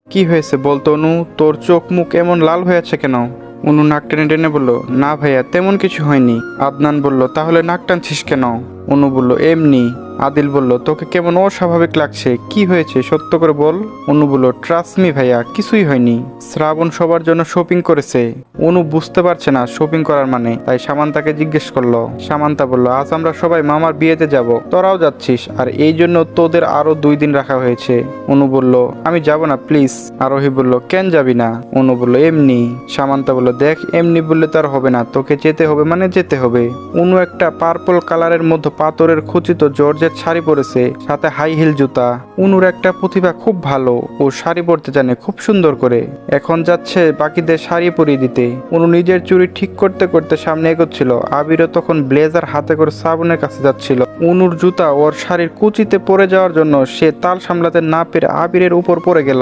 কি হয়েছে বলতো অনু, তোর চোখ মুখ এমন লাল হয়ে আছে কেন? অনু নাক টেনে টেনে বলল, না ভাইয়া তেমন কিছু হয়নি। আদনান বলল, তাহলে নাক টানছিস কেন? অনু বলল, এমনি। আদিল বলল, তোকে কেমন অস্বাভাবিক লাগছে, কি হয়েছে সত্য করে বল। অনু বলল, ট্রাস্ট মি ভাইয়া, কিছুই হয়নি। শ্রাবণ সবার জন্য শপিং করেছে। অনু বুঝতে পারছে না শপিং করার মানে, তাই সামান্তাকে জিজ্ঞেস করলো। সামান্তা বলল, আজ আমরা সবাই মামার বিয়েতে যাব, তোরাও যাচ্ছিস, আর এই জন্য তোদের আরো 2 দিন রাখা হয়েছে। অনু বলল, আমি যাব না প্লিজ। আরোহী বলল, কেন যাবি না? অনু বলল, এমনি। সামান্তা বলল, দেখ এমনি বললে তো আর হবে না, তোকে যেতে হবে মানে যেতে হবে। অনু একটা পার্পল কালারের মধ্যে পাথরের খচিত জর্জেট শাড়ি পরেছে, সাথে হাই হিল জুতা। অনুর একটা প্রতিভা খুব ভালো, ও শাড়ি পরতে জানে খুব সুন্দর করে। এখন যাচ্ছে বাকিদের শাড়ি পরিয়ে দিতে। অনু নিজের চুড়ি ঠিক করতে করতে সামনে এগোচ্ছিল। আবিরও তখন ব্লেজার হাতে করে শ্রাবণের কাছে যাচ্ছিল। অনুর জুতা ওর শাড়ির কুচিতে পড়ে যাওয়ার জন্য সে তাল সামলাতে না পেরে আবিরের উপর পড়ে গেল।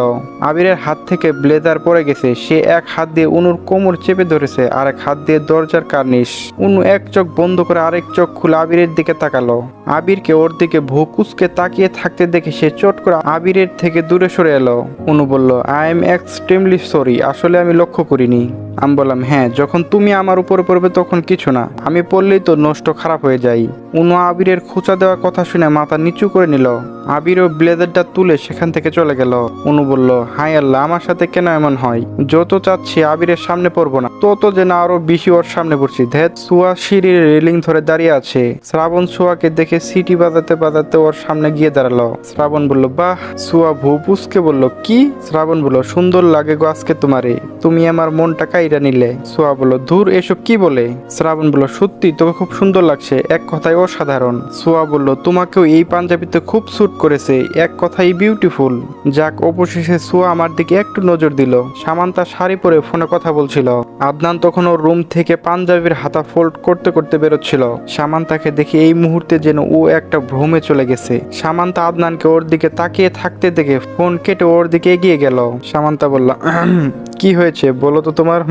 আবিরের হাত থেকে ব্লেজার পড়ে গেছে। সে এক হাত দিয়ে অনুর কোমর চেপে ধরেছে, আর এক হাত দিয়ে দরজার কার্নিশ। অনু এক চোখ বন্ধ করে আরেক চোখ খুলে আবিরের দিকে তাকালো। আবিরকে ওর দিকে ভুকুসকে তাকিয়ে থাকতে দেখে সে চট করে আবিরের থেকে দূরে সরে এলো। অনু বলল, আই এম এক্সট্রিমলি সরি, আসলে আমি লক্ষ্য করিনি। আমি বললাম, হ্যাঁ যখন তুমি আমার উপরে পড়বে তখন কিছু না, আমি পড়লেই তো নষ্ট খারাপ হয়ে যাই। অনু আবিরের খোঁচা দেওয়ার কথা শুনে মাথা নিচু করে নিল। আবিরও ব্লেজারটা তুলে সেখান থেকে চলে গেল। অনু বলল, হাই আল্লাহ, আমার সাথে কেন এমন হয়? যত চাচ্ছি আবিরের সামনে পড়বো না, তত যেন আরো বেশি ওর সামনে পড়ছি। ধ্যাত, সুয়া সিঁড়ির রেলিং ধরে দাঁড়িয়ে আছে। শ্রাবণ সুয়াকে দেখে সিটি বাজাতে বাজাতে ওর সামনে গিয়ে দাঁড়ালো। শ্রাবণ বলল, বাহ। সুয়া ভুপুসকে বলল, কি? শ্রাবণ বলল, সুন্দর লাগে গো আজকে তোমারে, তুমি আমার মনটা কাইরা নিলে। সোয়া বলল, ধুর এসব কি বলে? শ্রাবণ বলল, সত্যি তোকে খুব সুন্দর লাগছে, এক কথায় অসাধারণ। সোয়া বলল, তোমাকেও এই পাঞ্জাবিতে খুব স্যুট করেছে, এক কথাই বিউটিফুল। যাক, অবশেষে সোয়া আমার দিকে একটু নজর দিল। সামান্তা শাড়ি পরে ফোনে কথা বলছিল। আদনান তখন ওর রুম থেকে পাঞ্জাবির হাতা ফোল্ড করতে করতে বেরোচ্ছিল। সামান্তাকে দেখে এই মুহূর্তে যেন ও একটা ভ্রমে চলে গেছে। সামান্তা আদনানকে ওর দিকে তাকিয়ে থাকতে দেখে ফোন কেটে ওর দিকে এগিয়ে গেল। সামান্তা বলল, কি হয়েছে বলো তো তোমার?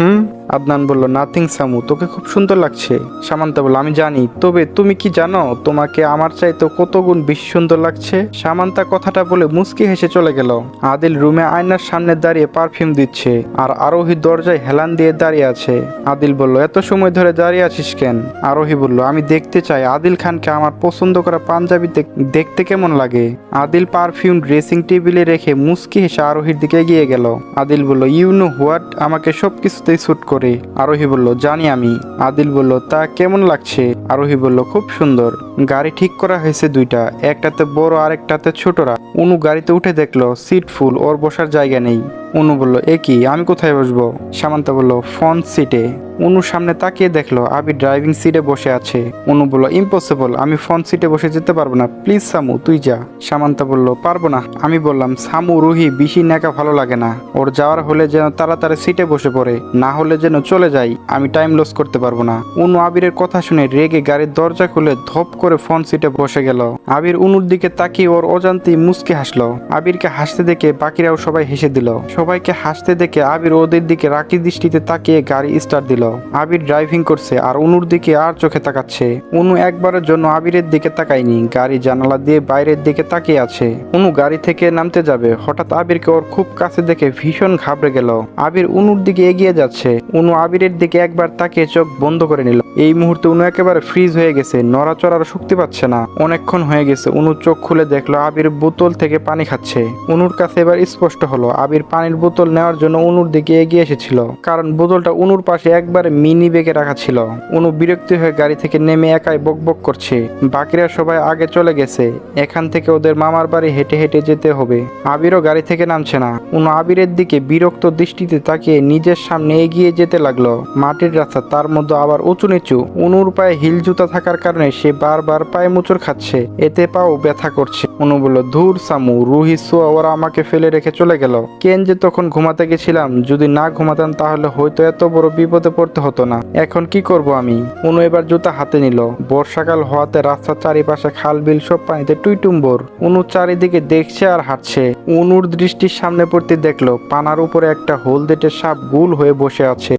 আদনান বলল, নাথিং সামু, তোকে খুব সুন্দর লাগছে। সামান্তা বলল, আমি জানি, তবে তুমি কি জানো তোমাকে আমার চাইতে কত গুণ বেশি সুন্দর লাগছে? সামান্তা কথাটা বলে মুচকি হেসে চলে গেল। আদিল রুমে আয়নার সামনে দাঁড়িয়ে পারফিউম দিচ্ছে, আর আরোহী দরজায় হেলান দিয়ে দাঁড়িয়ে আছে। আদিল বলল, এত সময় ধরে দাঁড়িয়ে আছিস কেন? আরোহী বলল, আমি দেখতে চাই আদিল খানকে আমার পছন্দ করা পাঞ্জাবিতে দেখতে কেমন লাগে। আদিল পারফিউম ড্রেসিং টেবিলে রেখে মুচকি হেসে আরোহীর দিকে এগিয়ে গেল। আদিল বলল, ইউ নো হোয়াট, আমাকে সবকিছুতেই স্যুট করে। আরোহী বলল, জানি আমি। আদিল বলল, তা কেমন লাগছে? আরোহী বলল, খুব সুন্দর। গাড়ি ঠিক করা হয়েছে দুইটা, একটাতে বড় আর একটাতে ছোটরা। অনু গাড়িতে উঠে দেখলো সিট ফুল, ওর বসার জায়গা নেই। অনু বলল, এ কি, আমি কোথায় বসবো? সামান্তা বলল, ফ্রন্ট সিটে। অনুর সামনে তাকিয়ে দেখলো আবির ড্রাইভিং সিটে বসে আছে। অনু বলল, ইম্পসিবল, আমি ফ্রন্ট সিটে বসে যেতে পারবো না, প্লিজ সামু তুই যা। সামান্তা বলল, পারবো না। আমি বললাম, সামু রুহি বেশি নেকা ভালো লাগে না, ওর যাওয়ার হলে যেন তাড়াতাড়ি সিটে বসে পড়ে, না হলে যেন চলে যাই, আমি টাইম লস করতে পারবো না। অনু আবিরের কথা শুনে রেগে গাড়ির দরজা খুলে ধপ করে ফ্রন্ট সিটে বসে গেল। আবির অনুর দিকে তাকিয়ে ওর অজান্তেই মুচকে হাসলো। আবিরকে হাসতে দেখে বাকিরাও সবাই হেসে দিল। সবাইকে হাসতে দেখে আবির ওদের দিকে রাগী দৃষ্টিতে তাকিয়ে গাড়ি স্টার্ট দিল। আবির ড্রাইভিং করছে আর অনুর দিকে আর চোখে তাকাচ্ছে। অনু একবারের জন্য আবিরের দিকে তাকায়নি, গাড়ি জানালা দিয়ে বাইরের দিকে তাকিয়ে আছে। অনু গাড়ি থেকে নামতে যাবে, হঠাৎ আবিরকে ওর খুব কাছে দেখে ভীষণ ঘাবড়ে গেল। আবির অনুর দিকে এগিয়ে যাচ্ছে। অনু আবিরের দিকে একবার তাকিয়ে চোখ বন্ধ করে নিল। এই মুহূর্তে অনু একেবারে ফ্রিজ হয়ে গেছে, নড়াচড়ার শক্তি পাচ্ছে না। অনেকক্ষণ হয়ে গেছে। অনু চোখ খুলে দেখলো আবির বোতল থেকে পানি খাচ্ছে। অনুর কাছে এবার স্পষ্ট হলো আবির পানির বোতল নেওয়ার জন্য অনুর দিকে এগিয়ে এসেছিল, কারণ বোতলটা অনুর পাশে একবার মিনি ব্যাগে রাখা ছিল। অনু বিরক্তি হয়ে গাড়ি থেকে নেমে একাই বকবক করছে। বাকিরা সবাই আগে চলে গেছে, এখান থেকে ওদের মামার বাড়ি হেঁটে হেঁটে যেতে হবে। আবিরও গাড়ি থেকে নামছে না। অনু আবিরের দিকে বিরক্ত দৃষ্টিতে তাকিয়ে নিজের সামনে এগিয়ে যেতে লাগলো। মাটির রাস্তা, তার মধ্যে আবার উঁচু নিচু। অনুর পায়ে হিল জুতা থাকার কারণে সে বারবার পায়ে মোচড় খাচ্ছে, এতে পাও ব্যথা করছে। অনু বলল, ধুর সামু, রুহি সোয়া ওরা আমাকে ফেলে রেখে চলে গেল। কেন যে তখন ঘুমাতে গেছিলাম, যদি না ঘুমাতাম তাহলে হয়তো এত বড় বিপদে পড়তে হতো না। এখন কি করব আমি? অনু এবার জুতা হাতে নিল। বর্ষাকাল হওয়াতে রাস্তার চারিপাশে খাল বিল সব পানিতে টুইটুম্বর। অনু চারিদিকে দেখছে আর হাঁটছে। অনুর দৃষ্টির সামনে পড়তে দেখলো পানার উপরে একটা হলদেটে সাপ গোল হয়ে বসে আছে।